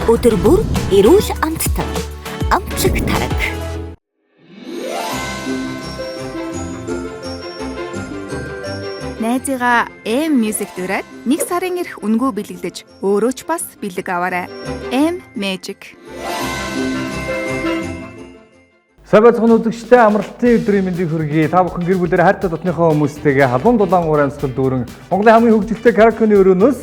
Өдөр бүр эрүүл амттай. Амчиг тараг. Найзыгаа M Music дураад 1 сарын ирэх үнгүй бэлэгдэж өөрөө ч бас бэлэг аваарай. M Magic. Сабацхан үзэгчтэй амралтын өдрийн мэндийг хүргэе. Та бүхэн гэр бүлээр хайртай дотныхоо хүмүүстэйгээ халуун дулаан уур амьсгал дүүрэн Монголын хамгийн хөгжилтэй караокены өрөөнөөс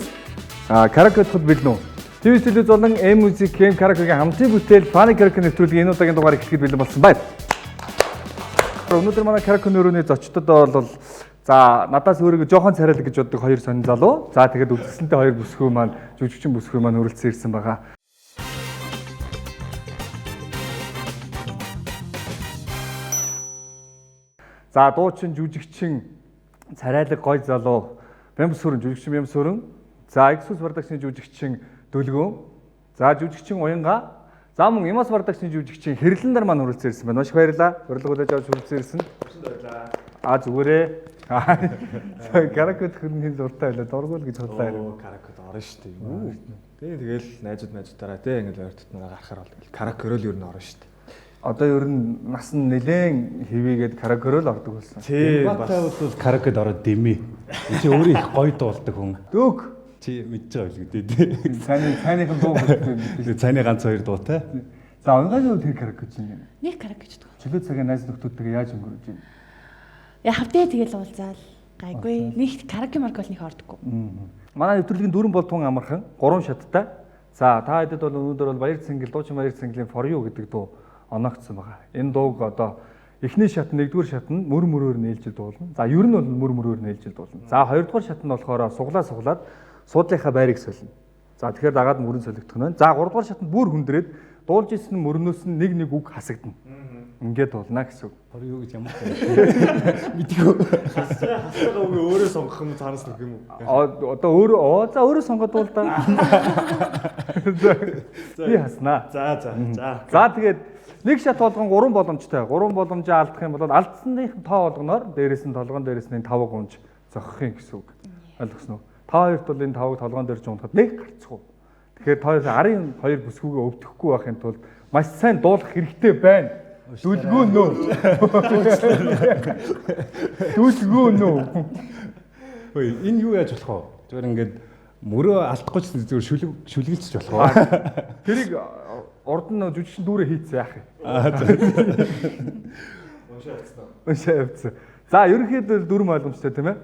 караоке тохиол бэлнэ. ТV студид болон M Music-ийн караокегийн хамтын бүтээл Funny Karaoke нэвтрүүлгийн энэ удаагийн дугаар эхлэхэд бэлэн болсон байна. Өнөөдөр манай караокены өрөөний зочдод бол за надаас өөрийгөө жоохон царайлаг гэж боддог хоёр сонин залуу. За тэгээд үзэсгэлэнтэй хоёр бүсгүй маань жүжигчин бүсгүй маань хүрэлцэн ирсэн байгаа. За дуучин жүжигчин царайлаг гой залуу Бямсүрэн жүжигчин Бямсүрэн. За Эксус бардагчны жүжигчин Дөлгөөн. За жүжигчин Уянга. За мөн Имас бардагчны жүжигчин Хэрлэн нар маань хүрэлцэн ирсэн байна. Маш их баярлалаа. Урилга хүлээж авч хүрэлцэн ирсэн. Баярлалаа. Зүгээрээ. Караокед хөрний зуртай байлаа. Дургуул гэж бодлоо. Караокед орно шүү дээ. Тэгэл найзуудаараа тий ингээл ойр дотноо гарахаар бол караокерөл ер нь орно шүү дээ. Одоо ер нь нас нь нэлээд хэвээгээд караокерөл ордог болсон. Баттай бол караокед ороод дэмий. Чи өөрөө их гоё дуулдаг хүн. Дөг. Чи мэдж байгаа л гэдэг тий. Цайныхан дуу гэдэг. Цайны ганц хоёр дуу те. За унганы тэр караокед чинь. Нэг караокед гэдэг. Чөлөө цагийн найз нөхдөдтэйгээ яаж өнгөрөөж байна? Хавтаа тэгэл уулзаал гайгүй. Нэг караоке маркол нэг ордоггүй. Манай нэвтрүүлгийн дөрвөн болдгон амархан 3 шаттай. За та хэдэд бол өнөөдөр бол Баяр Цэнгэл дуучин Баяр Цэнгэлийн For You гэдэг дуу оногдсон байгаа. Энэ дууг одоо эхний шат нэгдүгээр шат нь мөр мөрөөр нээлжил дуулна. За ер нь бол мөр мөрөөр нээлжил дуулна. За хоёрдугаар шат нь болохоор суглаад суудлынхаа байрыг солино. За тэгэхээр дагаад мөрөн солигдох нь. За гуравдугаар шат нь бүр хүндрээд дуулж исэн мөрнөөс нь нэг үг хасагдана. Ингээд болно гэсэн үг. For You гэж ямар мэдээгүй. Хасгаа үгүй өөрөө сонгох юм цаанаас нэг юм уу? Одоо өөрөө сонгоод дуул да. Би хаснаа. За тэгээд нэг шат болгон 3 боломжтой. 3 боломжоо алдах юм бол алдсны тоо болгоноор дээрээс нь толгоон дээрээс нь 5 гунж зогхохын гэсэн үг. Ойлгосноо? Та хоёрт бол энэ 5-ыг толгоон дээр жуунахад нэг гарцгүй. Тэгэхээр та хоёр арын хоёр бүсгүйгээ өвдөхгүй байхын тулд маш сайн дуулах хэрэгтэй байна. Дүлгүүн нөө. Дүлгүүн нөө. Ой, энэ юу яаж болох вэ? Зүгээр ингээд мөрөө алдахгүй ч зүгээр шүлгэлцэж болох уу? Тэрийг урд нь жүжигчин дүүрээ хийцээ яах юм. Уншаа явцсан. За ерөнхийдөө 4 ойлгомжтой тийм ээ.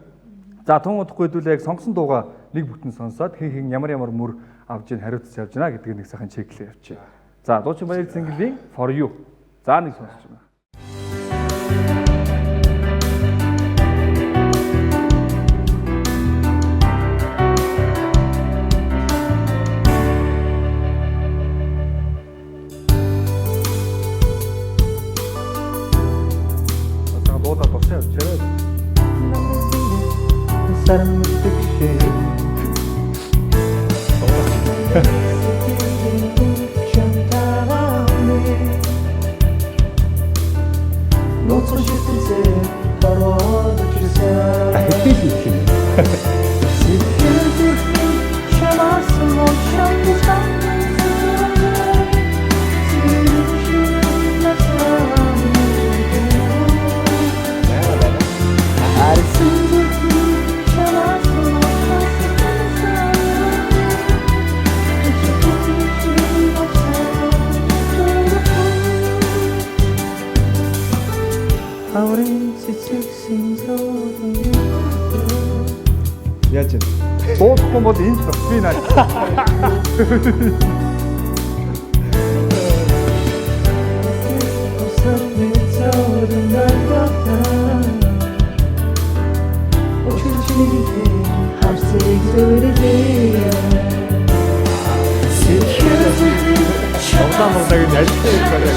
За тун удахгүй хэдүүлээ яг сонгосон дууга нэг бүтэн сонсоод хин ямар мөр авж ийн хариуцж явж гинэ гэдгийг нэг сайхан чеклээ явчих. За дуучин Баяр Цэнгэлийн For You. За нэг сонсож байна. Одоо дуудаад босоо явчихарай. Сармитик шээ. Яаж вэ? Дуудахгүй бол энд би наа. Шавтамлагийг ялтай байлаа.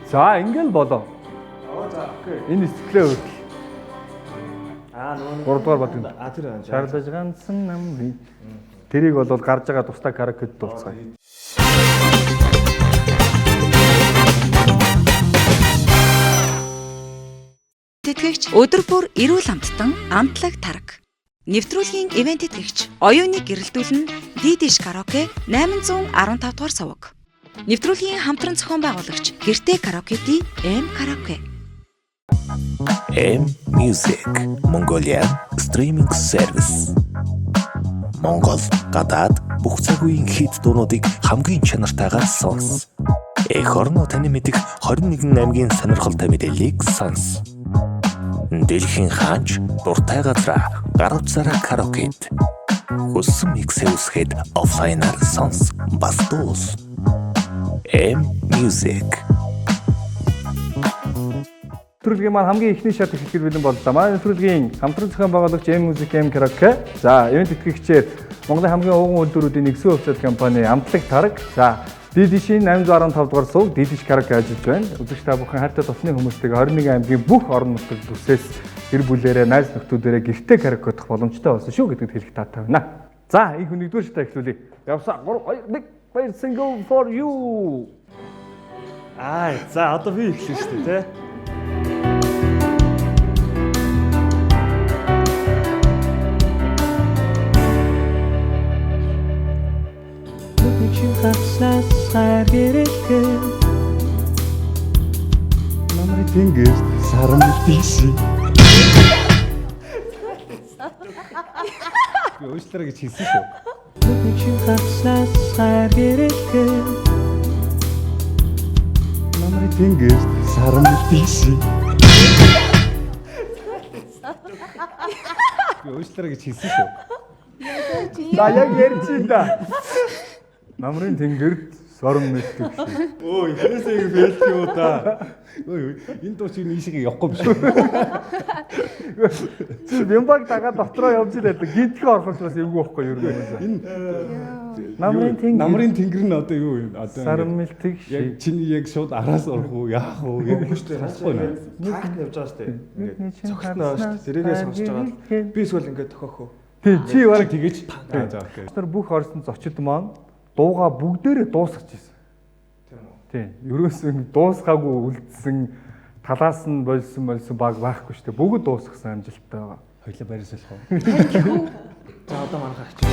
За ингээл болоо. Энэ сэтгэлээ хүртэл. 3 дугаар бод. Тэр Шаарлаж ганцсан намри. Тэрийг бол гарч байгаа тусдаа караокед дуулцгаая. Тэтгэгч өдөр бүр эрүүл амттан амтлаг тараг. Нэвтрүүлгийн ивент тэтгэгч оюуныг гэрэлтүүлэн Дидиш караоке 815 дугаар суваг. Нэвтрүүлгийн хамтран зохион байгуулагч Гэртээ караокети M караоке. M Music Mongolia Streaming Service. Монгол, гадаад бүх цаг үеийн хит дуунуудыг хамгийн чанартайгаар сонс. Эх орно таны мэдих 21 аймгийн сонирхолтой мэдээллийг сонс. Дэлхийн хаач дуртай газраа гар утсаараа караокед. Хүссэн миксээ үсгээд офлайнаар сонс бас дуус. M Music. Нэвтрүүлгийн маань хамгийн ихний шат их бэлэн боллоо. Манай нэвтрүүлгийн хамтран зохион байгуулагч M Music M караоке. За, ивент тэтгэгчээр Монголын хамгийн ууган үйлдвэрүүдийн нэгэн хувьцаат компани Амтлаг тараг. За, Дидишийн 815 дугаар сув Дидиш караоке ажиллаж байна. Үзэгч та бүхэн хайртай тосны хүмүүстэйгээ 21 аймгийн бүх орон нутгийн бүсээс гэр бүлээрээ, найз нөхдүүдээрээ гэртээ караокедох боломжтой болсон шүү гэдэгт хэлэх таатай байна. За, энэ хүн нэгдүгээр шатаа эхлүүлье. Явсаа 3 2 1 play single for you. За одоо би эхлэв шүү дээ, тэ. Намрын тэнгэр саран биши. Би уучлаарай гэж хэлсэн шүү. Намрын тэнгэр саран биши. Би уучлаарай гэж хэлсэн шүү. За яг ярьж да. Намрын тэнгэрд сорон мэлдэг шүү. Өө, яасаа ингэ бэлт юу та. Ой, энэ дуу чинь ийшээ явахгүй биш үү? Чи бямбаг дагаад дотроо явж ирээд гинтгэ орхож бас эвгүй байхгүй юу юм. Энэ намрын тэнгэр нь одоо юу юм? Одоо саран мэлдэг яг чиний яг шууд араас орох уу, яах уу? Яг хөштэй хасахгүй нэ. Тагт явж байгаа шүү дээ. Ингээд цогтноо шүү дээ. Тэрийгээ сонсож байгаа. Би эсвэл ингээд тохиох уу? Тий, чи бараг тэгэж. За окей. Тэр бүх орсон зочид маань дууга бүгдээрээ дуусгаж ирсэн. Тийм үү? Тий, ерөөсөн дуусгаагүй үлдсэн талаас нь болсон баг байхгүй шүү дээ. Бүгд дуусгасан амжилттай байгаа. Хоёлаа барьсалах уу? За одоо манайхаа ачаа.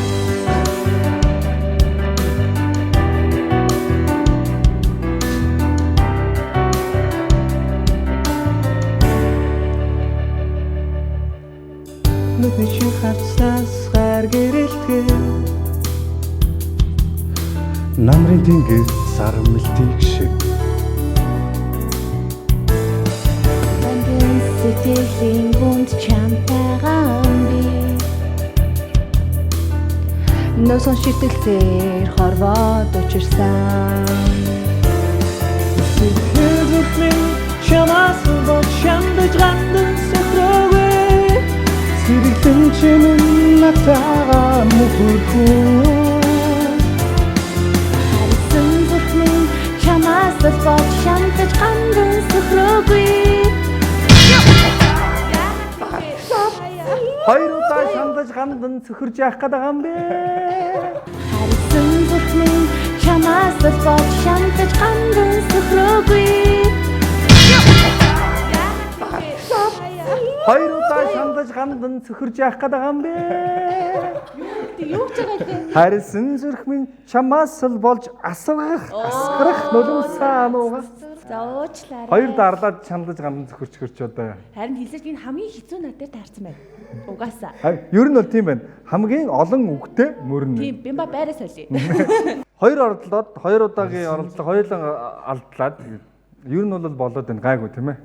Нүдний чин хавцаас гар гэрэлтгэ Намрын тэнгэр саран мэлтийг шиг. Мандын сэтгэлийн гүнд чамтайгаан би Носон шитэлцээр хорвоод учирсан Сэтгэлдэн чамаас бол чамдаж гандан сөхрөөгөө Сэргэлэн чимэн натаага мөхөрхөө Чамаас бол шантаж гандан сөхрөөгүй Хоёр удаа шандаж гандан цөхөрж яах гээд байгаа юм бэ? Харсан зүрхний чамаас бол шантаж гандан сөхрөөгүй Хоёр удаа шандаж гандан цөхөрж яах гээд байгаа юм бэ? Юу ч байгаа юм. Харсан зүрх минь чамаас л болж асгарах нулимсаа нуугас. За уучлаарай. Хоёр дарлаад шандаж гандан цөхөрч одоо. Харин хэлсэж энэ хамгийн хэцүү над дээр таарсан байна. Угаасаа. Ер нь бол тийм байна. Хамгийн олон үгтэй мөрнө. Тийм, бимба байраа солиё. Хоёр оролдлоод, хоёр удаагийн оролдлого хоёулаа алдлаад ер нь бол болоод байна гайгүй тийм ээ.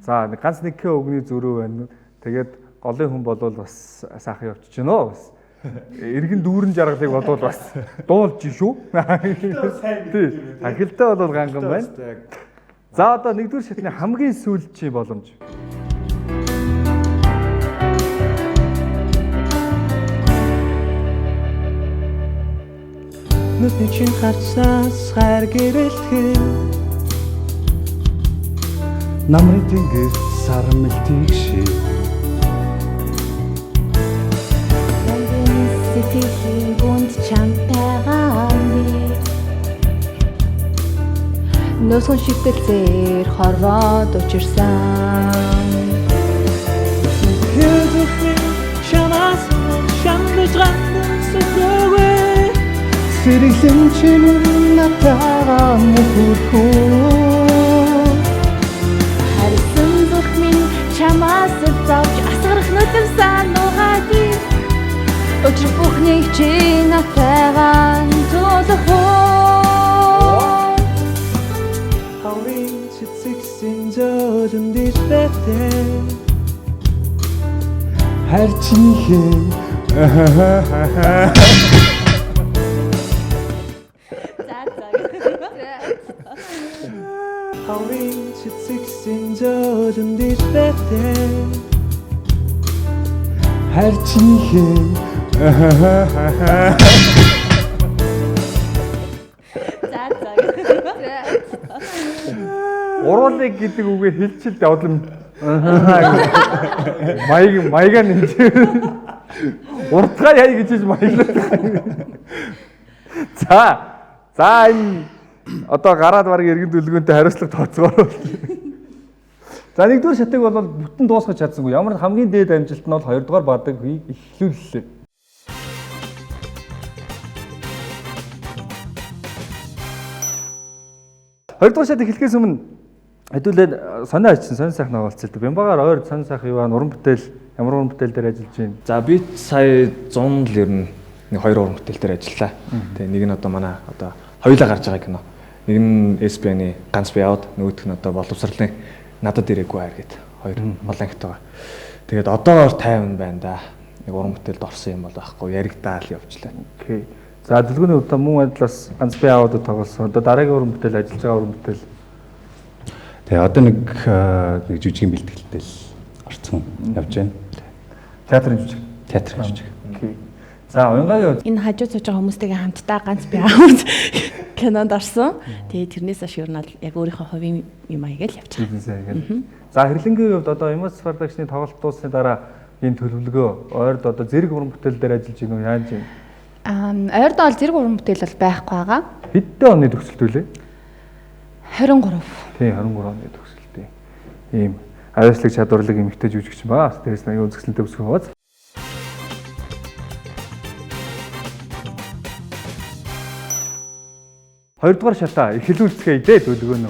За ганц нэг кэ өгний зөрүү байна. Тэгээд голын хүн болвол бас сайхан явчих чинь нөө бас. Иргэн дүүрэн жаргалыг бодвол бас дуулж шүү. Тийм. Ахилтай бол ганган байна. За одоо нэгдүгээр шатны хамгийн сүүлчийн боломж. Нүдний чин хавцаас гар гэрэлтгэ Намрын тэнгэр саран мэлтийг шиг. сэтгэлийн гүнд чамтайгаа нөөсөн шигтэлцээр хорвоод учирсан Gözümin şamasını şamdız gandım sıkıवे Sırıklım çimim natağam nefurhun харсан зүрх минь чамаас зовж асгарах нүдвсэн нугаати өчр бүхнийг чи натайгаа тулахоо Havrin çıtsiksin çocuğum dişbette Her çiğhen Havrin çıtsiksin çocuğum dişbette Her çiğhen Уруулыг гэдэг үгээр хэлчихэл явдлам маяга нэмж уртгаа яа гэж маяглаад. За энэ одоо гараад бараг иргэн дүлгөөнтэй хариуцлага тооцоогоор. За нэгдүгээр шатыг бол бүтэн дуусгаж чадсангүй. Ямар хамгийн дээд амжилт нь бол хоёрдугаар бадаг эхлүүллээ. Хоёрдугаар шат эхлэхээс өмнө хэдүүлээ сонио ажилласан, сонин сайхан оолцолтой. Бямбагаар ойр сонин сайхан юу уран бүтээл, ямар уран бүтээл дээр ажиллаж байна? За би сая 100 л ер нь нэг 2 уран бүтээл дээр ажиллаа. Тэгээ нэг нь одоо манай одоо хоёулаа гарч байгаа кино. Нэг нь SBN-ы ганц би яваад, нөгөөх нь одоо боловсролын надад ирээгүй хайр гэдэг хоёр олон ангит байгаа. Тэгээд одоогоор 50 байна да. Нэг уран бүтээлд орсон юм бол байхгүй яригдаал явжлаа. Окей. За дэлгүүрийн удаа мөн адилаас ганц би аваад тоглосон. Одоо дараагийн уран бүтээл ажиллаж байгаа уран бүтээл. Тэгээ одоо нэг жүжигийн бэлтгэлтэй л орцсон явж байна. Театрын жүжиг. Театрын жүжиг. Окей. За уянгагийн энэ хажууд сууж байгаа хүмүүстэйгээ хамтдаа ганц би аавд кинонд орсон. Тэгээ тэрнээс хойш ер нь яг өөрийнхөө хувийн юм аяг л явж байгаа. За хэрлэнгийн хувьд одоо Emots Production-ы тоглолт дуусны дараа энэ төлөвлөгөө ойрд одоо зэрэг уран бүтээл дээр ажиллаж гинөө яаж юм? Ойрд бол зэрэг уран бүтээл бол байхгүй байгаа. Хэдэн оны төгсөлт үлээ? 23. Тийм 23 оны төгсөлттэй. Ийм авьяаслаг чадварлаг эмэгтэй жүжигч баа. Дээрээс нь аюул зөвсөлтөй өсгөх хаваац. Хоёрдугаар шатаа эхлүүлцгээе дээ төлөвлөгөө нь.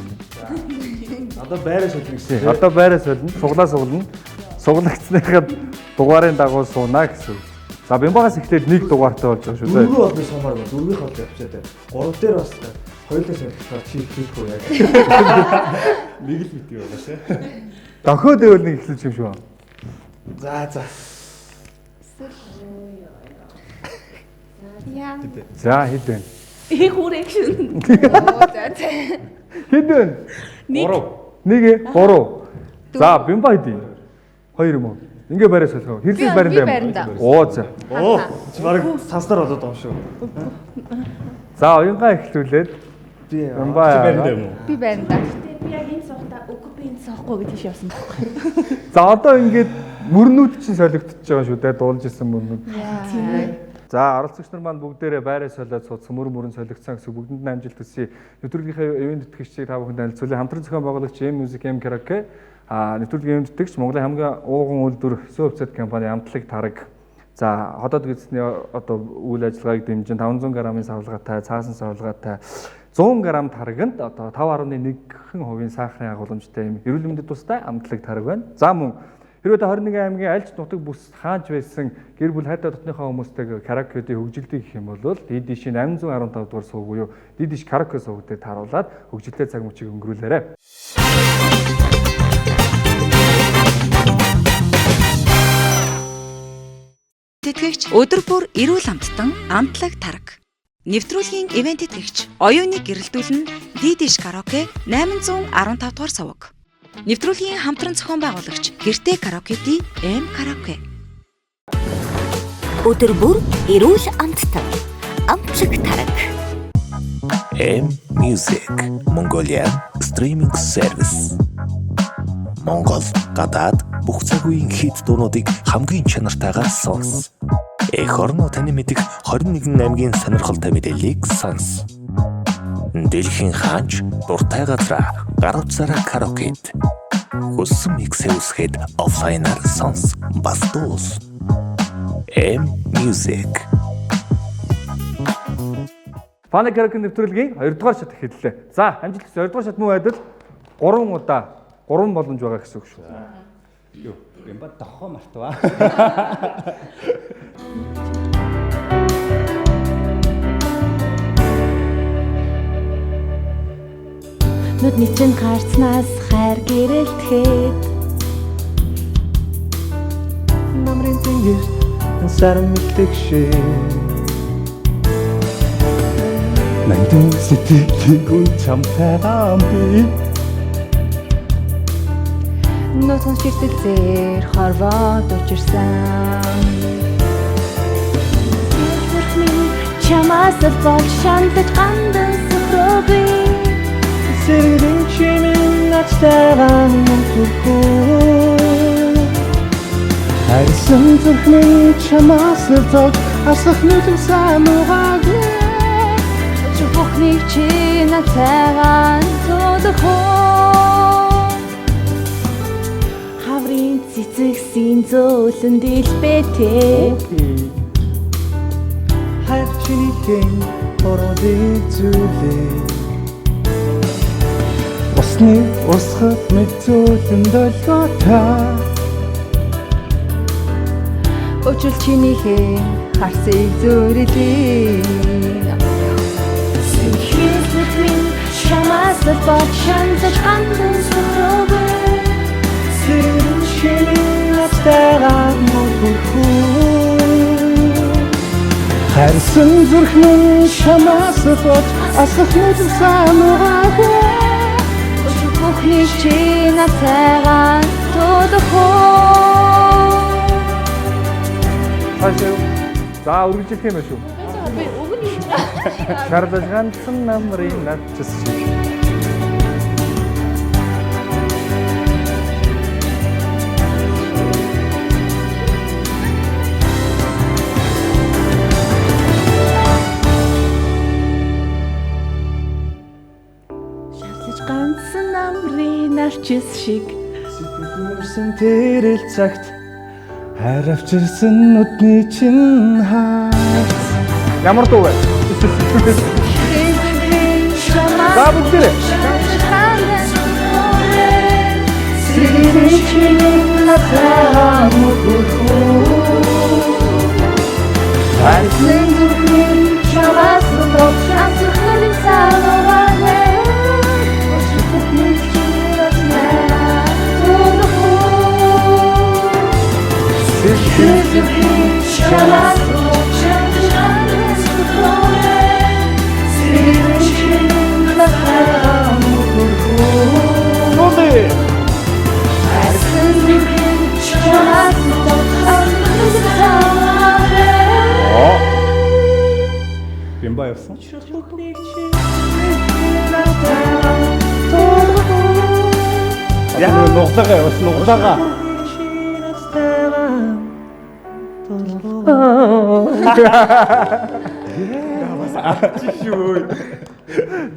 Одоо байраа солино гэсэн. Одоо байраа солино, суглана. Суглагдсныхад дугаарын дагуу суунаа гэсэн. За Бямбагаас эхлээд нэг дугаартай болж байгаа шүү дээ. Дөрвөө бол би сумаар байна. Дөрвийн хоол явчихаа дээ. Гурав дээр бас хоёулаа солихоо чи хийхгүй яг. Нэг л битгий байгаа шээ. Дохиод дэвэл нэг эхлэж юм шүү. За. За хэд вэ? Их үрэгшин. Хэд вэ? 3. 3. За Бямба хэдий? 2 юм уу? Ингээ барай солихоо. Хэрлэг барин байна. Оо за. Чи барыг санснаар болоод байгаа юм шүү. За уянгаа эхлүүлээд би Бямба барин юм уу? Би байна да. Би яг энэ суухдаа үгүй би энэ суухгүй гэж тийш явсан байхгүй. За одоо ингээд мөрнүүд чинь солигдчихж байгаа шүү дээ. Дуулж исэн мөрнүүд. За оролцогч нар маань бүгдээрээ байраа солиод суудсан мөрөн солигдсон гэсэн бүгдэнд нь амжилт хүсье. Нэвтрүүлгийнхээ ивент тэтгэгчдийг та бүхэнд танилцуулъя. Хамтран зохион байгуулагч M-Music M Karaoke нэвтрүүлгийн ивент тэтгэгч Монголын хамгийн ууган үйлдвэр 9% компани Амтлаг Тараг. За хотод гисний одоо үйл ажиллагааг дэмжин 500 г-ын савлгаатай, цаасан савлгаатай 100 г тараганд одоо 5.1% сахарын агуулмжтай юм эрүүл мэндэд тустай Амтлаг Тараг байна. За мөн хэрвээ 21 аймгийн аль ч нутаг бүс хааж байсан гэр бүл хайртай дотныхоо хүмүүстэйг караокегийн хөгжилтэй гэх юм бол DDC 815 дугаар сувг буюу DDC караоке сувг дээр тааруулаад хөгжилтэй цаг мөчийг өнгөрүүлээрэй. Тэтгэгч өдөр бүр эрүүл амттан Амтлаг Тараг. Нэвтрүүлгийн ивент тэтгэгч оюуныг гэрэлтүүлэн DDC караоке 815 дугаар сувг. Нэвтрүүлгийн хамтран зохион байгуулагч Гэртэй караокети M Karaoke. Өдөр бүр эрүүл амттан Амтлаг Тараг. M-Music Mongolian Streaming Service. Монгол, гадаад бүх цаг үеийн хит дуунуудыг хамгийн чанартайгаар сонс. Эх орно таны мэдих 21 аймгийн сонирхолтой мэдээллийг сонс. Дэлхийн хаач дуртай газраа гар утсаараа караокед. Хүссэн миксээ үсгээд офлайнаар сонс. Бас дуус. M-Music. Фаны караоке нэвтрүүлгийн 2 дугаар шат эхэллээ. За, амжилт хүсье. 2 дугаар шат муу байдал 3 удаа 3 боломж байгаа гэсэн үг шүү. Юу, юм ба тохоо мартваа. Нүдний чинь гарцнаас хайр гэрэлтэхэд Намрын тэнгэр сарам мэлдэг шиг Нандин сэтгэлийн гүн чамтайгаан би Нотон ширтэл зэр хорвоод учирсан Зүрхний чамаас болж шаналж гандан сөхрөөгүй Сэргэн чимэн нацтайгаан мөнхөрхөө Хайрсан зүрхний чамаас болж асах нүдэн самуугаагүй Бүхний чи нацайгаан тодорхой Хаврын цэцэгсийн зөөлөн дэлбэтээ Хайр чинийхэн ородыг зүйлээ Усны усхад мэдүүлэн долготой Өчил чинийхээ харсыг зөөрөлээ Хизмэтмин чамаас болж шаналж гандан сөхрөөгүй Сэргэн чимэн нацтайгаан мөнхөрхөө Хайрсан зүрхний чамаас болж асах нүдэн самуугаагүй Бүхний чи нацайгаан тодорхой Хашаа. За, үргэлжлэх юм шүү. Шаардаж ганцхан намрын надчис шиг. Шаарлаж ганцсан намрын нарчис шиг Сэтгэлмөрсөн тэрэл цагт хайр авчирсан нүдний чинь хаац Ямар дуу вэ? За, бүгдээрээ. Сэргэн чимэн нацайгаан мөнхөрхөө Хайрсан зүрхний чамаас болж асах нүдэн самуугаагүй Бүхний чи нацайгаан тодорхой Сэргэн чамаас болж шаналж гандан сөхрөөгүй Сэргэн чимэн нацайгаан мөнхөрхөө Хайрсан зүрхний чамаас болж асах нүдэн самуугаагүй Бимба явсан. Яг нуглагаа бас нуглагаа.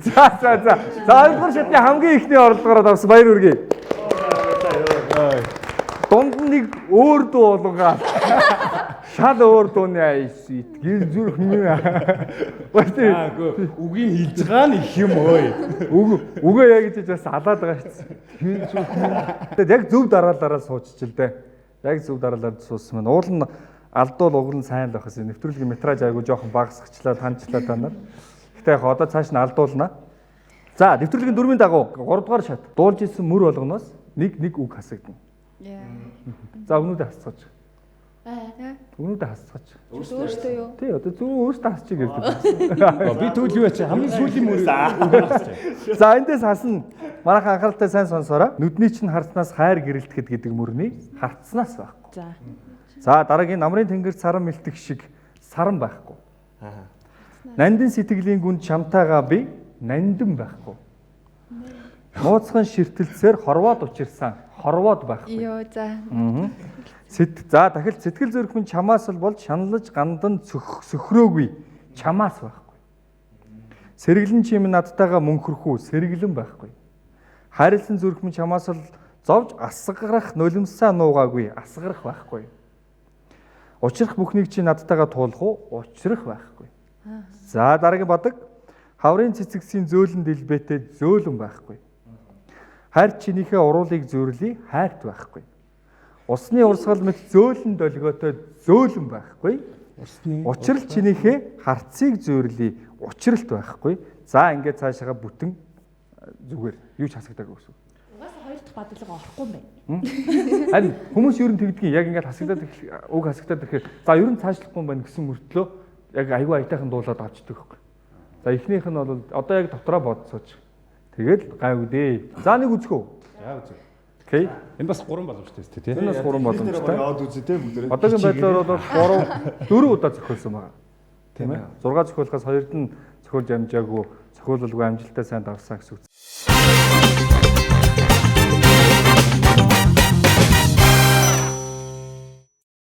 За. За, 2 дугаар шатны хамгийн ихний оролдогоор авсан баяр хүргэе. Дунд нь нэг өөр дуу болгоо. Шал өөр дууны айс гэр зүрх юм. Үгийн хэлж байгаа нь их юм ой. Үгээ яг гэж бас алаад байгаа шээ. Гэр зүрх юм. Тэгээд яг зөв дараалалаараа сууччихл дээ. Яг зөв дараалалаар суусан маань уул нь алдуул угал нь сайн л байх гэсэн. Нэвтрүүлгийн метраж айгу жоохон багасгачлаа, таньчлаа та нар. Гэтэ яг одоо цааш нь алдуулна. За, нэвтрүүлгийн дөрвийн дагуу 3 дугаар шат. Дуулж исэн мөр болгоноос нэг үг хасагдана. За, өгнүүдээ хасцгааж. Өгнүүдээ хасцгааж. Өөртөө юу? Тий, одоо зөв өөртөө хасчих гэдэг. Би түүл юу яач хамгийн сүүлийн мөр. За, эндээс хасна. Манайхан анхааралтай сайн сонсоорой. Нүдний чинь харцнаас хайр гэрэлтгэхэд гэдэг мөрний харцнаас байхгүй. За. За, дараагийн намрын тэнгэр саран мэлтэх шиг саран байхгүй. Нандин сэтгэлийн гүн чамтайгаа би нандин байхгүй. Нууцхан ширтэлцээр хорвоод учирсан. Хорвоод байхгүй. Йоо за. За дахил сэтгэл зүрхэн чамаас л бол шаналж гандан сөхрөөгүй чамаас байхгүй. Сэргэлэн чим надтайгаа мөнхөрхүү сэргэлэн байхгүй. Хайрлсан зүрхэн чамаас л зовж асгарах нулимсаа нуугаагүй асгарах байхгүй. Учрах бүхнийг чи надтайгаа туулах уу? Учрах байхгүй. За дараагийн бадаг хаврын цэцэгсийн зөөлөн дэлбэтэй зөөлөн байхгүй. Хайр чинийхээ уруулыг зөөрлий хайрт байхгүй. Усны урсгал мэт зөөлөн долгиотой зөөлөн байхгүй. Учрал чинийхээ харцыг зөөрлий учралт байхгүй. За ингээд цаашаага бүтэн зүгээр юу ч хасагдаг гэсэн. Угаасаа хоёр дахь бадлага орохгүй юм байна. Харин хүмүүс ер нь тэгдгийг яг ингээд хасагдаад уг хасагдаад ирэхээр за ер нь цаашлахгүй юм байна гэсэн мөртлөө яг айгүй аятайхан дуулаад авчдаг байхгүй. За эхнийх нь бол одоо яг дотроо бодсооч. Тэгэл гай үдээ. За нэг үзэх үү? Яа үзье. Окей. Энэ бас 3 боломжтой тест тий. Энэ бас 3 боломжтой. Яваад үзье те бүгдээ. Одоогийн байдлаар бол 4 удаа зохиолсон байгаа. Тийм ээ. 6 зохиолохоос 2-д нь зохиолж амжаагүй, зохиолуулгүй амжилттай сайн давсан гэсэн үг.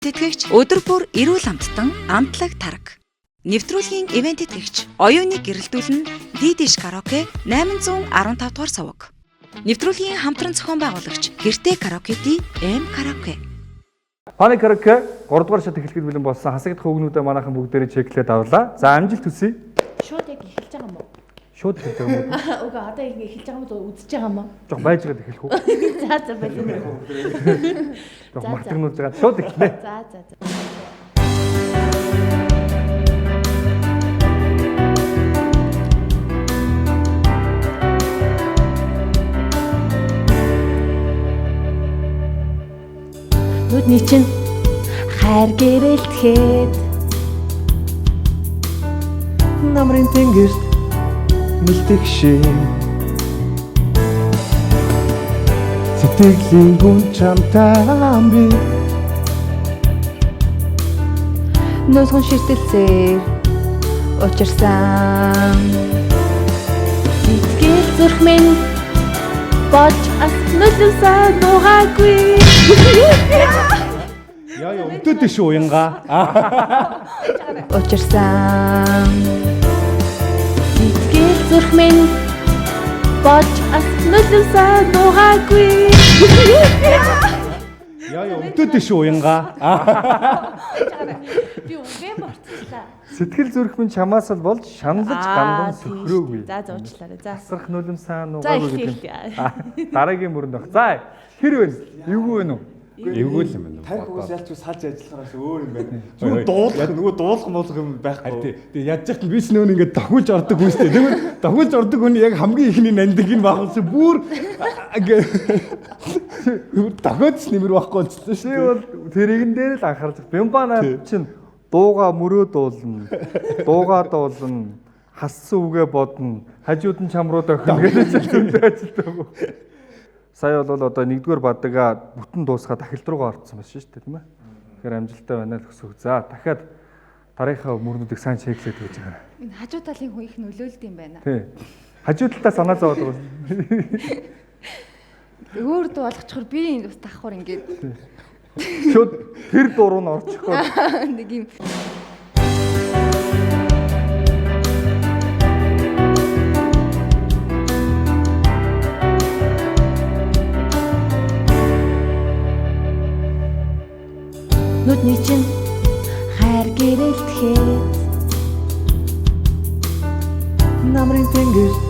Тэтгэгч өдөр бүр эрүүл амттан амтлаг тараг. Нэвтрүүлгийн ивент тэтгэгч оюуныг гэрэлтүүлэн Дидиш караоке 815 дугаар суваг. Нэвтрүүлгийн хамтран зохион байгуулагч Гэртэ караоке-ди М караоке. Паник караоке 3 дугаар шат эхлэхэд бэлэн болсон хасагдах өгнүүдээ манайхан бүгдээрээ чеклээд авлаа. За амжилт хүсье. Шууд яг эхэлж байгаа юм уу? Шууд эхэлж байгаа юм уу? Уга одоо яг эхэлж байгаа юм уу? Үзэж байгаа юм уу? Жог байж гад эхлэх үү? За болино. Жог мартагнуулж байгаа. Шууд эхлэе. За. Нүдний чинь хайр гэрэлтгээд Намрын тэнгэрт мэлдэг шиг сэтгэлийн гүн чамтай би Нөөцгөн ширтэлцээр учирсан. сэтгэл зүрх минь бож ас нулимсаа нуугаагүй. Яа өвдөд шүү уянга. Учирсан. Сэтгэл зүрх минь бож ас нулимсаа нуугаагүй. Яа өвдөд шүү уянга. Би үгээ мартчихлаа. Сэтгэл зүрх минь чамаас л болж шаналж гандан сөхрөөгүй. За уучлаарай. За. Асрах нулимсаа За нуугаагүй гэдэг. Дараагийн мөрөнд баг. За хэр вэ? Эвгүй вэ үү? Эвгүй л юм байна. Тарих хүмүүс ялч салж ажиллахаас өөр юм байна. Зүгээр дуулах нөгөө дуулах юм байхгүй. Тэгээ яаж яхад би ч нөө ингээд тохиулж ордог хүн шүү дээ. Тэгвэл тохиулж ордог хүн яг хамгийн ихний нандиг нь багуулсан бүр тохиолч нэмэр байхгүй болчихсон шүү Би дээ. бол тэрэгэн дээр л анхаарч Бямбана чинь дууга мөрөө дуулна. Дуугаа дуулна. Хассан үгээ бодно. Хажууд нь чамруу дохино гэж зүйтэй ажилтдаг. Сая бол одоо 1-р бадагаа бүтэн дуусгаад дахилт руугаа орцсон байна шүү дээ, тийм ээ. Тэгэхээр амжилттай байна л өсөх. За дахиад дараагийн мөрнүүдийг сайн чеклээд гэж байгаа. Энэ хажуу талын хүн их нөлөөлд юм байна. Тий. Хажуу талаа санаа зовоод байгаа. Өөр дуу болгочхоор би энэ бас давхар ингээд Шууд тэр дуруу нь орчихгоо. нэг юм Нүдний чинь хайр гэрэлтгээд Намрын тэнгэрт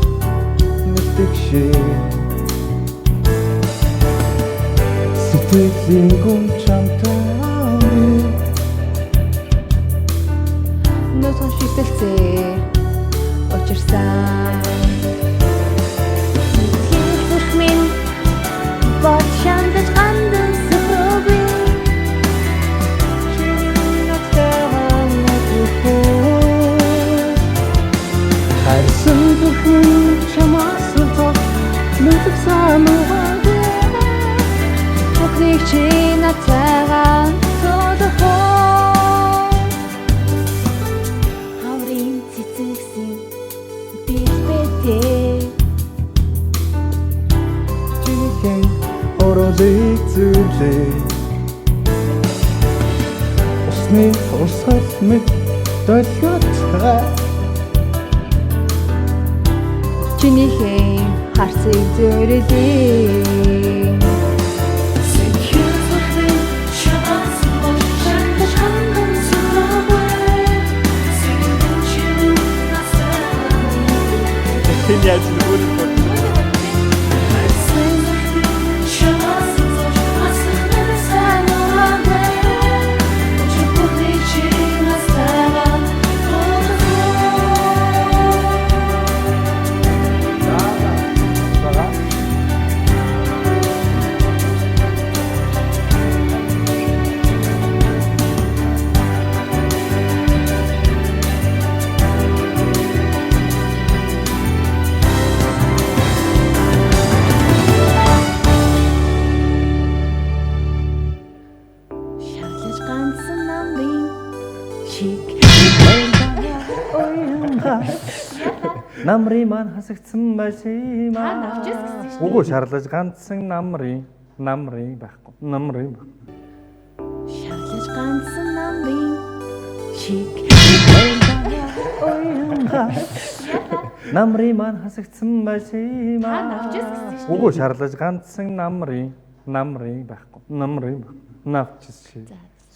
мэлдэг шиг сэтгэлийн гүн чамтай би нөөцгөн ширтэлцээр учирсан. сэтгэл зүрх минь бод шандаж гандан сөхрөөгүй. хайрсан бүхэн чамаас л мэлдэг санаагаа Бүхнийг чи надтайгаа туулах уу? Хаврын цэцэгсийн бэлбэтэй зүйлээ усны усгал мэд долготой Чинийхээ харсыг зөөлөе Тэний яаж нүрэн бод Шарлаж ганцхан намрын шиг Намрын маань хасагдсан байсан Та навчис гэсэн чинь. Үгүй шарлаж ганцсан намрын байхгүй. Намрын баг. Шарлаж ганцхан намрын шиг Намрын маань хасагдсан байсан Та навчис гэсэн чинь. Үгүй шарлаж ганцсан намрын байхгүй. Намрын баг. Навчис шиг.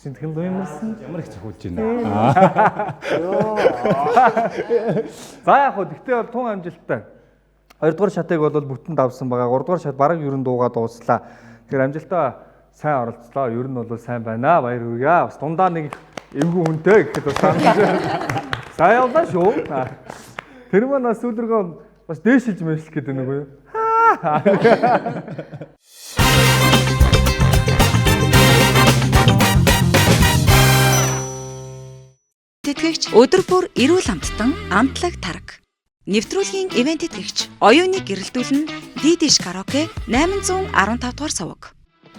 Синтхэн дуймарсан. Ямар их зөвхүүлж байна. За яг хөө гэхдээ бол тун амжилттай. 2 дугаар шатыг бол бүтэн давсан байгаа. 3 дугаар шат бараг ерөн дуугаа дууслаа. Тэгэхээр амжилттай сайн оролцлоо. Ер нь бол сайн байна. Баяр хүргэе. Бас дундаа нэг эвгүй хүнтэй гэхэд бас сайн явлаа шүү. Тэр маань бас сүүлргөө бас дээшилж мэшлэх гэдэг нэг үү? Тэтгэгч өдөр бүр эрүүл амттан амтлаг тараг. Нэвтрүүлгийн ивент тэтгэгч оюуныг гэрэлтүүлэн Дидиш караоке 815 дугаар суваг.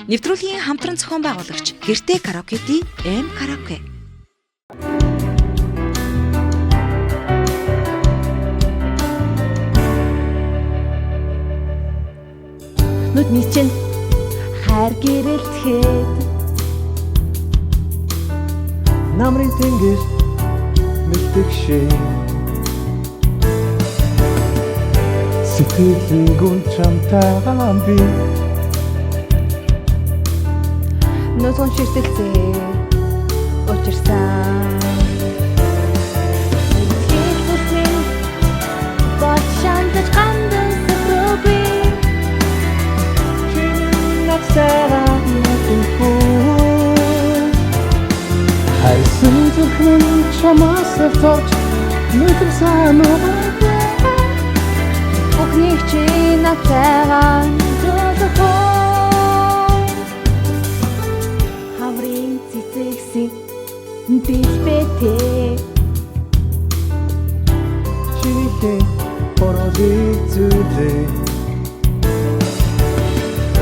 Нэвтрүүлгийн хамтран зохион байгуулагч Гэртээ караокети М караоке. Нүдний чинь хайр гэрэлтгээд намрын тэнгэр мэддэг шиг сэтгэлийн гүн чамтайгаа би Нөөцөн ширтэлцээ учирсан Хэлбэртэн бод шантаж гандан сапроби чиний нацаараа мэдгүй хайсан зөвхөн чамаас авч мэдэн санаа Бүхний чинь нацаагаа зөвхөн Хаврын цэцэгсэн дэлбэтээ чиний боролыг зүйлээ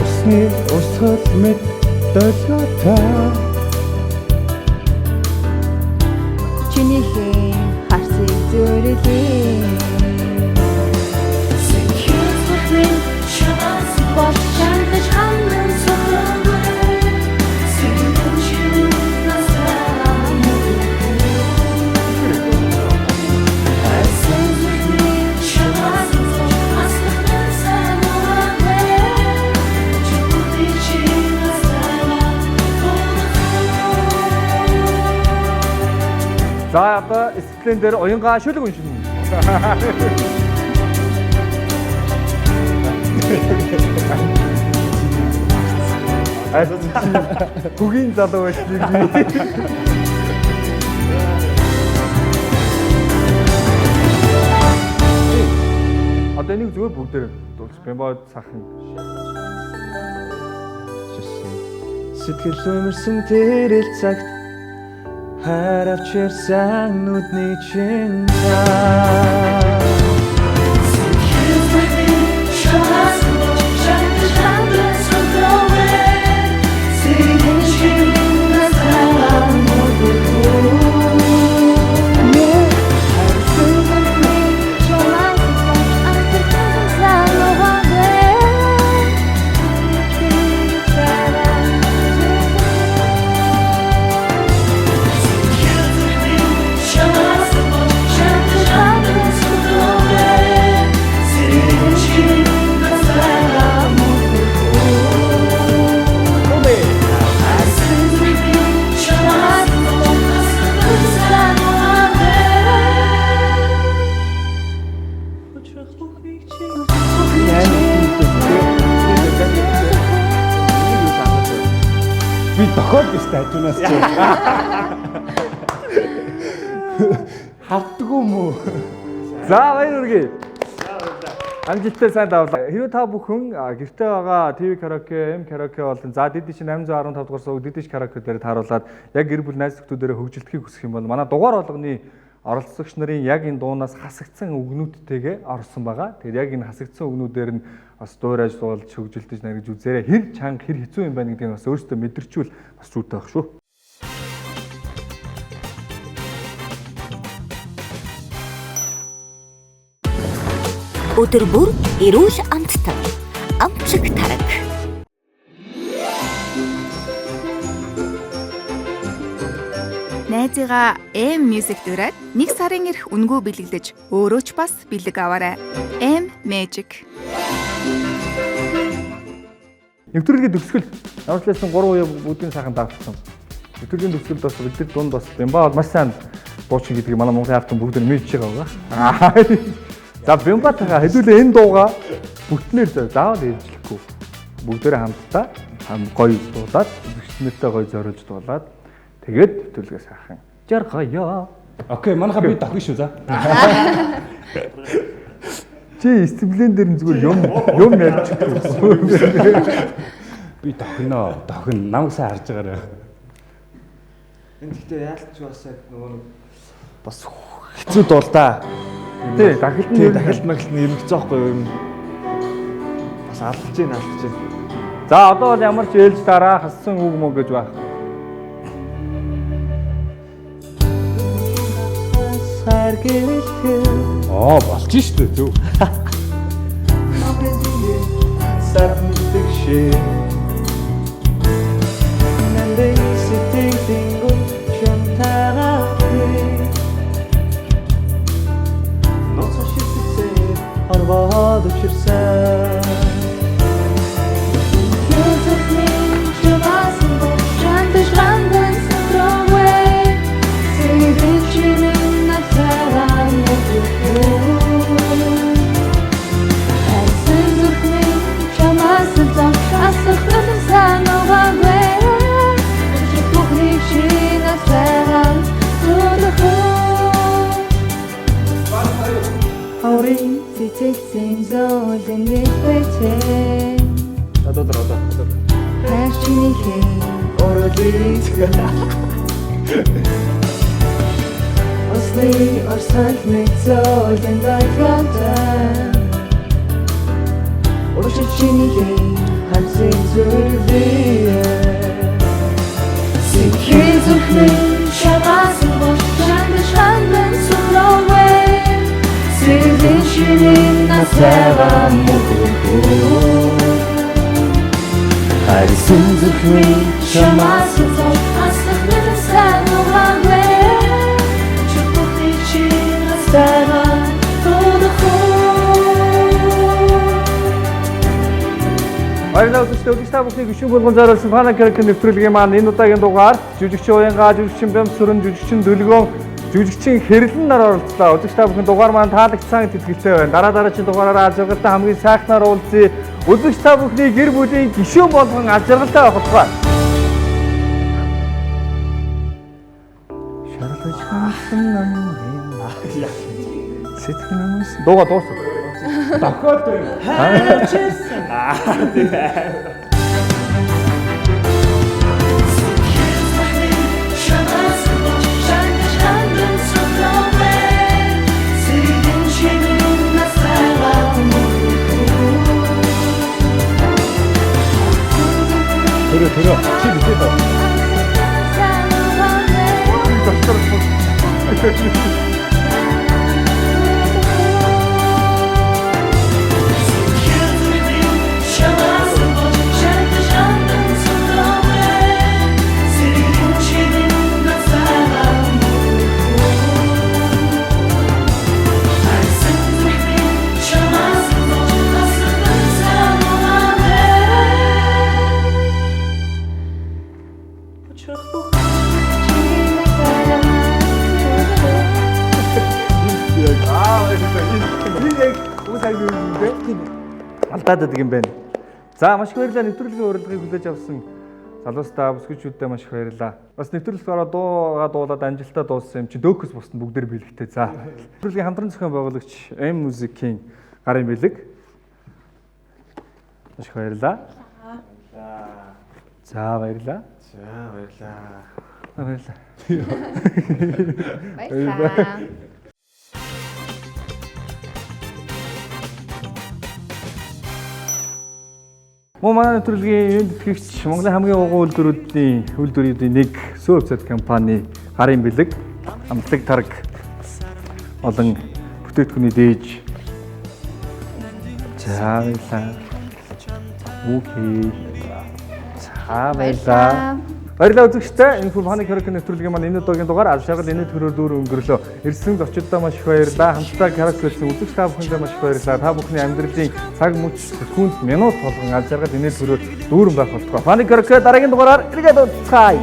усны усгал мэд долготой Чинийхээ харсыг зөөлөе За одоо стеклэн дээр уянгаа шүлэг уншина. Бүгийн залуу байсан. Одоо энийг зүгээр бүгдээр дуулж бэмбод сахан. сэтгэл өмөрсөн тэрэл цагт харавч ирсэн нүдний чинь Би дохоод биш хажуунаас чи. Хавдгүй мүү. За баяр хүргэе. Амжилттай сайн давлаа. Хэрэв та бүхэн гэртээ байгаа ТV караоке, М караоке болон за дэд чинь 815 дугаар сууг дэд караоке дээр тааруулаад яг гэр бүл найз нөхдүүдээр хөгжилдөхийг хүсэх юм бол манай дугаар болгоны оролцогч нарын яг энэ дуунаас хасагдсан үгнүүдтэйгээ орсон байгаа. Тэгээд яг энэ хасагдсан үгнүүдээр нь бас дуурайж дуулж хөгжилдөж наригж үзээрэй. Хэр чанга, хэр хэцүү юм байна гэдгийг бас өөртөө мэдэрчүүл бас зүйтэй байх шүү. Өдөр бүр эрүүл амттай. Амчиг тараг. Найзыгаа M Music дураад 1 сарын ирэх үнэгүй бэлэгдэж өөрөө ч бас бэлэг аваарай. M Magic. Нэвтрүүлгийн төгсгөл ямар ч байсан 3 үе бүгдийн сайхан давтсан. Нэвтрүүлгийн төгсгөлд бас бид дунд бас Бямба бол маш сайн дуучин гэдгийг манай Монголын автон бүгд мэдж байгаа байгаа. За Бямба тага хэдүүлээ энэ дууга бүтнээр заавал ээлжлэхгүй. Бүгдээрээ хамтдаа гоё дуулаад үзэгчнэртэй гоё зориулж дуулаад тэгээд нэвтрүүлгээ сайхан жаргая. Окей, манайха би давхин шүү за. Чи стиблен дээр зүгээр юм ярьчихгүй. Би давхин намайг сайн харж байгаарай. Энэ гэхдээ яалтч бас яг нөгөө бас хэцүү дуул да. Тий, дахилт махилт нэрмэгцээ байхгүй юу юм. Бас алдаж байна. За одоо бол ямар ч ээлж дараа хассан үг мө гэж байх. Болж штэ зөв. Арваад учирсан. Цэцэлсэн зөөлөн дэвтээ. Одоо. Хашиний оролцож. Ослий орсол мэцөөлөн дайгаатай. Орчичиний хансын зүрхээ. Сикхий зүрхний шавасан бошчан сүлөвээ. Сэлэшин насава муху. Харин зүрхний шамасан асахнаа санаваа. Чухлый чин асава тодохоо. Баярлалаа үзэгчдээ та бүхний гишүүн болгон зориулсан фана караоке нэвтрүүлгийн маань энэ удаагийн дугаар жүжигчин Уянгаа, жүжигчин Бямсүрэн, жүжигчин Дөлгөөн, жүжигчин Хэрлэн нар оролцлоо. Үзэгч та бүхэн дугаар маань таалагдсан гэж итгэлтэй байна. Дараагийн дугаараараа ажиргалтай хамгийн сайхнаар уулзъя. Үзэгч та бүхний гэр бүлийн гишүүн болгон ажиргалтай байх болтугай. Шарлаж хансан намын сэтгэнээс дууга дуусах. Дохоод Төрөө чи битээ даа. Алдаад байдаг юм байна. За маш их баярлалаа нэвтрүүлгийн урилгыг хүлээж авсан залуустаа бүсгүйчүүдтэй маш их баярлалаа. Бас нэвтрүүлгээр дуугаа дуулаад амжилтаа дууссан юм чи дөөхөс бусна бүгдээр биелэгтэй. За. Нэвтрүүлгийн хамтран зохион байгуулагч M Music-ийн гарын бэлэг. Маш их баярлалаа. За баярлалаа. Баярлалаа. Баярлалаа. Мөн манай нэвтрүүлгийн энд итгэгч Монголын хамгийн угуу үйлдвэрүүдийн нэг Сөөвцэд компани гарын бэлэг амтлаг тараг олон бүтээтгүүний дээж. За баярлалаа. Окей. За баярлалаа. Баярлалаа үзэгчдээ. Энэ Full Honey Karaoke нэвтрүүлгийн маань энэ удаагийн дугаар аль шаргал энэ төрөөр дүүр өнгөрлөө. Ирсэн зочдод маш их баярлалаа. Хамтдаа karaoke-сэн үзэгч та бүхэндээ маш их баярлалаа. Та бүхний амьдралын цаг мөч секунд минут болгон аль шаргал энэ төрөөр дүүрэн байх болтугай. Honey Karaoke дараагийн дугаараар эргээд уулзцгаая.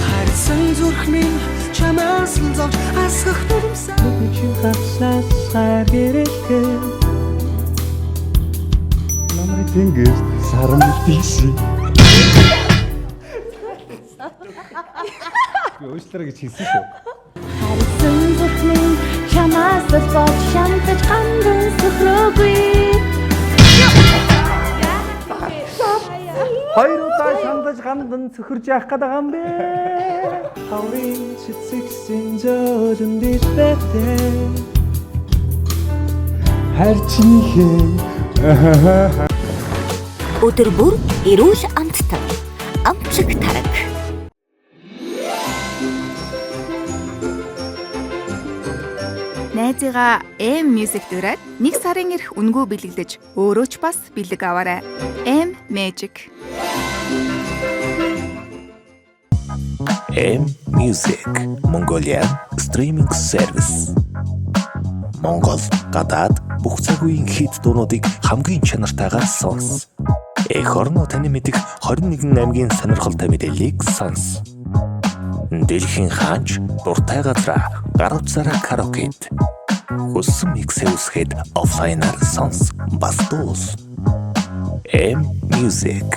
Харсан зүрх минь чамаас л зовж асгах нүрмсаа чи хасаар гэрэлтэй Намрын тэнгээс саран битсэн. Өөчлөрөө гэж хэлсэн шүү. Харсан зүрхний чамаас бол шантаж хандан сөхрөөгүй. Хоёр удаа шандаж гандан цөхөрж явах гэдэг юм бэ. хаврын цэцэгсэн зөөлөн дэвтэй Харчихээ. Өдөр бүр эрүүл амттай. Амчиг тараг. Найзыгаа M Music дураад 1 сарын ирэх үнгүй бэлэгдэж өөрөө ч бас бэлэг аваарай. M Magic. M Music Mongolia Streaming Service. Монгол, гадаад бүх цаг үеийн хит дуунуудыг хамгийн чанартайгаар сонс. Эх орно таны мэдих 21 аймгийн сонирхолтой мэдээллийг сонс. Дэлхийн хаач дуртай газраа гар утсаараа караокед. Хүссэн миксээ үсгээд офлайнаар сонс бас дуус. M Music